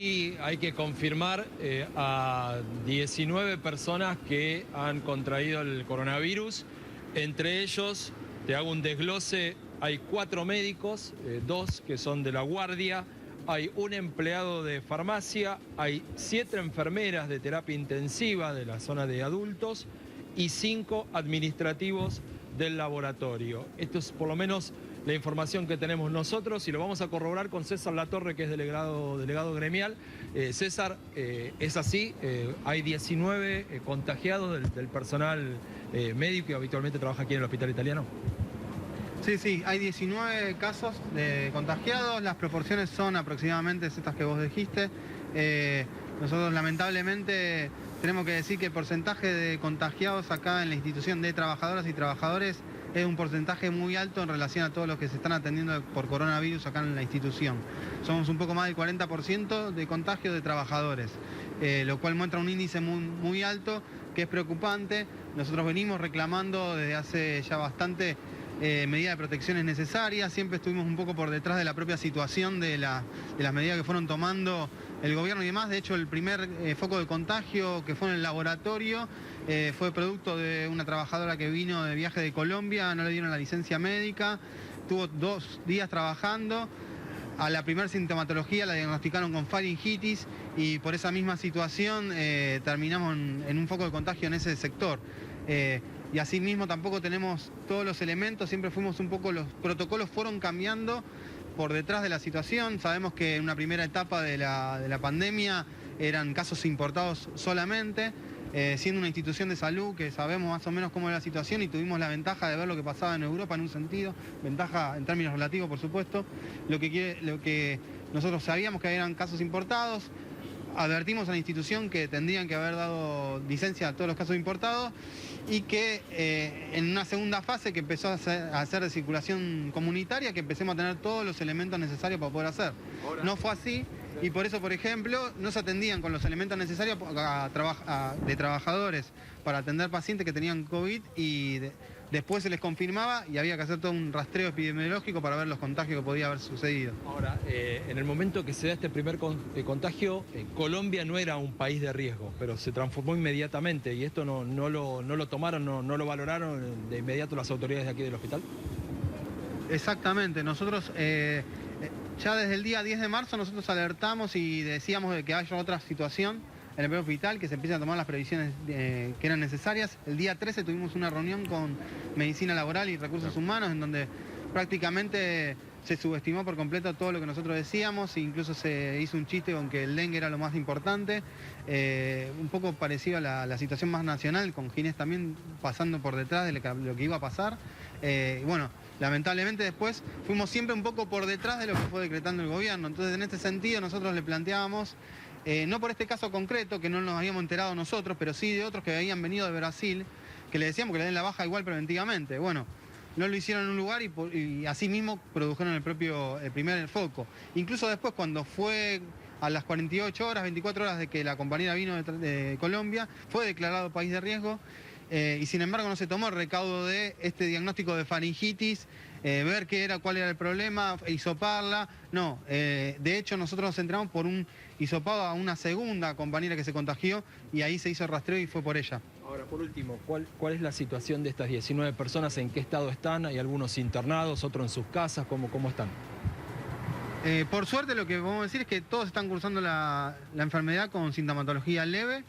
Y hay que confirmar a 19 personas que han contraído el coronavirus. Entre ellos, te hago un desglose, hay 4 médicos, 2 que son de la guardia, hay un empleado de farmacia, hay 7 enfermeras de terapia intensiva de la zona de adultos y 5 administrativos del laboratorio. Esto es por lo menos la información que tenemos nosotros y lo vamos a corroborar con César Latorre, que es delegado gremial. César, es así, hay 19 contagiados del personal médico que habitualmente trabaja aquí en el hospital italiano. Sí, hay 19 casos de contagiados, las proporciones son aproximadamente estas que vos dijiste. Nosotros lamentablemente tenemos que decir que el porcentaje de contagiados acá en la institución de trabajadoras y trabajadores es un porcentaje muy alto en relación a todos los que se están atendiendo por coronavirus acá en la institución. Somos un poco más del 40% de contagio de trabajadores, lo cual muestra un índice muy alto que es preocupante. Nosotros venimos reclamando desde hace ya bastante medidas de protecciones necesarias, siempre estuvimos un poco por detrás de la propia situación de las medidas que fueron tomando el gobierno y demás. De hecho, el primer foco de contagio que fue en el laboratorio fue producto de una trabajadora que vino de viaje de Colombia, no le dieron la licencia médica, tuvo 2 días trabajando. A la primera sintomatología la diagnosticaron con faringitis y por esa misma situación terminamos en un foco de contagio en ese sector. Y asimismo tampoco tenemos todos los elementos, siempre fuimos un poco, los protocolos fueron cambiando por detrás de la situación. Sabemos que en una primera etapa de la pandemia eran casos importados solamente, siendo una institución de salud que sabemos más o menos cómo era la situación y tuvimos la ventaja de ver lo que pasaba en Europa en un sentido, ventaja en términos relativos por supuesto, lo que nosotros sabíamos que eran casos importados. Advertimos a la institución que tendrían que haber dado licencia a todos los casos importados y que en una segunda fase que empezó a hacer de circulación comunitaria, que empecemos a tener todos los elementos necesarios para poder hacer. No fue así y por eso, por ejemplo, no se atendían con los elementos necesarios de trabajadores para atender pacientes que tenían COVID y después se les confirmaba y había que hacer todo un rastreo epidemiológico para ver los contagios que podía haber sucedido. Ahora, en el momento que se da este primer contagio, Colombia no era un país de riesgo, pero se transformó inmediatamente y esto no lo tomaron, no lo valoraron de inmediato las autoridades de aquí del hospital. Exactamente, nosotros ya desde el día 10 de marzo nosotros alertamos y decíamos de que haya otra situación en el primer hospital, que se empiecen a tomar las previsiones que eran necesarias. El día 13 tuvimos una reunión con Medicina Laboral y Recursos Humanos, en donde prácticamente se subestimó por completo todo lo que nosotros decíamos, e incluso se hizo un chiste con que el dengue era lo más importante, un poco parecido a la situación más nacional, con Ginés también pasando por detrás de lo que iba a pasar. Bueno, lamentablemente después fuimos siempre un poco por detrás de lo que fue decretando el gobierno. Entonces, en este sentido, nosotros le planteábamos, no por este caso concreto, que no nos habíamos enterado nosotros, pero sí de otros que habían venido de Brasil, que le decíamos que le den la baja igual preventivamente. Bueno, no lo hicieron en un lugar y así mismo produjeron el primer foco. Incluso después, cuando fue a las 48 horas, 24 horas de que la compañera vino de Colombia, fue declarado país de riesgo. Y sin embargo no se tomó el recaudo de este diagnóstico de faringitis, ver cuál era el problema, hisoparla. No, de hecho nosotros nos enteramos por un hisopado a una segunda compañera que se contagió y ahí se hizo el rastreo y fue por ella. Ahora, por último, ¿cuál es la situación de estas 19 personas? ¿En qué estado están? ¿Hay algunos internados, otros en sus casas? ¿Cómo están? Por suerte lo que podemos decir es que todos están cursando la enfermedad con sintomatología leve.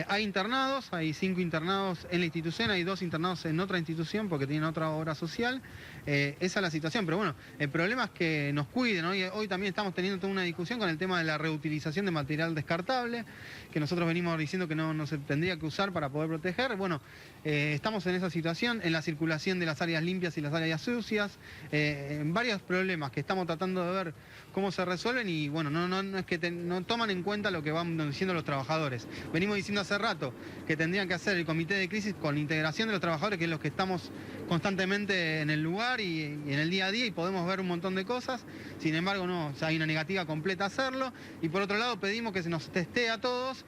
Hay internados, hay 5 internados en la institución, hay 2 internados en otra institución porque tienen otra obra social. Esa es la situación, pero bueno, el problema es que nos cuiden. Hoy también estamos teniendo toda una discusión con el tema de la reutilización de material descartable, que nosotros venimos diciendo que no se tendría que usar para poder proteger. Bueno, estamos en esa situación, en la circulación de las áreas limpias y las áreas sucias, en varios problemas que estamos tratando de ver cómo se resuelven y bueno, no es que no toman en cuenta lo que van diciendo los trabajadores. Venimos diciendo hace rato que tendrían que hacer el comité de crisis con integración de los trabajadores, que es los que estamos constantemente en el lugar y en el día a día y podemos ver un montón de cosas. Sin embargo, no, o sea, hay una negativa completa a hacerlo. Y por otro lado pedimos que se nos testee a todos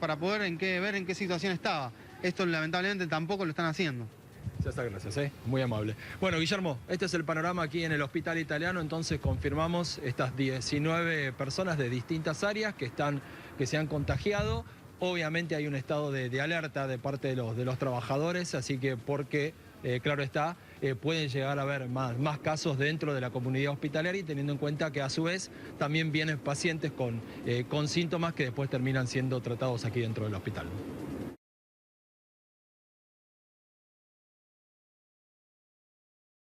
para poder ver en qué situación estaba. Esto lamentablemente tampoco lo están haciendo. Gracias, muy amable. Bueno, Guillermo, este es el panorama aquí en el Hospital Italiano, entonces confirmamos estas 19 personas de distintas áreas que se han contagiado. Obviamente hay un estado de alerta de parte de los trabajadores, así que porque, claro está, pueden llegar a haber más casos dentro de la comunidad hospitalaria y teniendo en cuenta que a su vez también vienen pacientes con síntomas que después terminan siendo tratados aquí dentro del hospital.